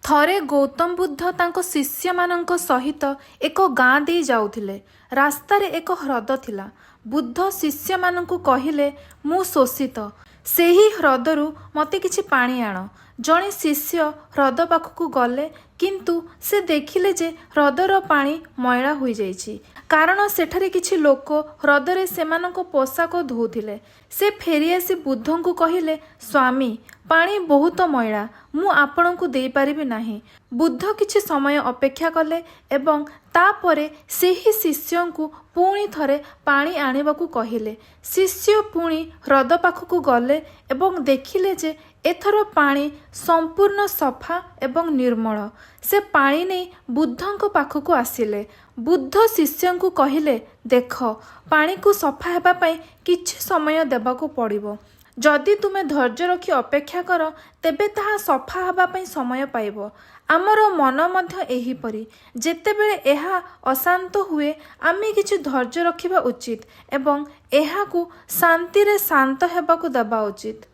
ଥରେ ଗୌତମ ବୁଦ୍ଧ ତାଙ୍କ ଶିଷ୍ୟମାନଙ୍କ ସହିତ ଏକ ଗାଁ ଦେଇ ଯାଉଥିଲେ। ରାସ୍ତାରେ ଏକ ହ୍ରଦ ଥିଲା। ବୁଦ୍ଧ ଶିଷ୍ୟମାନଙ୍କୁ କହିଲେ, ମୁଁ ଶୋଷିତ, ସେହି ହ୍ରଦରୁ ମୋତେ କିଛି ପାଣି ଆଣ। ଜଣେ ଶିଷ୍ୟ ହ୍ରଦ ପାଖକୁ ଗଲେ, କିନ୍ତୁ ସେ ଦେଖିଲେ ଯେ ହ୍ରଦର ପାଣି ମଇଳା ହୋଇଯାଇଛି, କାରଣ ସେଠାରେ କିଛି ଲୋକ ହ୍ରଦରେ ସେମାନଙ୍କ ପୋଷାକ ଧୋଉଥିଲେ। ସେ ଫେରିଆସି ବୁଦ୍ଧଙ୍କୁ କହିଲେ, ସ୍ୱାମୀ, ପାଣି ବହୁତ ମଇଳା, ମୁଁ ଆପଣଙ୍କୁ ଦେଇପାରିବି ନାହିଁ। ବୁଦ୍ଧ କିଛି ସମୟ ଅପେକ୍ଷା କଲେ ଏବଂ ତାପରେ ସେହି ଶିଷ୍ୟଙ୍କୁ ପୁଣି ଥରେ ପାଣି ଆଣିବାକୁ କହିଲେ। ଶିଷ୍ୟ ପୁଣି ହ୍ରଦ ପାଖକୁ ଗଲେ ଏବଂ ଦେଖିଲେ ଯେ ଏଥର ପାଣି ସମ୍ପୂର୍ଣ୍ଣ ସଫା ଏବଂ ନିର୍ମଳ। ସେ ପାଣି ନେଇ ବୁଦ୍ଧଙ୍କ ପାଖକୁ ଆସିଲେ। ବୁଦ୍ଧ ଶିଷ୍ୟଙ୍କୁ କହିଲେ, ଦେଖ, ପାଣିକୁ ସଫା ହେବା ପାଇଁ କିଛି ସମୟ ଦେବାକୁ ପଡ଼ିବ। ଯଦି ତୁମେ ଧୈର୍ଯ୍ୟ ରଖି ଅପେକ୍ଷା କର, ତେବେ ତାହା ସଫା ହେବା ପାଇଁ ସମୟ ପାଇବ। ଆମର ମନ ମଧ୍ୟ ଏହିପରି। ଯେତେବେଳେ ଏହା ଅଶାନ୍ତ ହୁଏ, ଆମେ କିଛି ଧୈର୍ଯ୍ୟ ରଖିବା ଉଚିତ ଏବଂ ଏହାକୁ ଶାନ୍ତିରେ ଶାନ୍ତ ହେବାକୁ ଦେବା ଉଚିତ।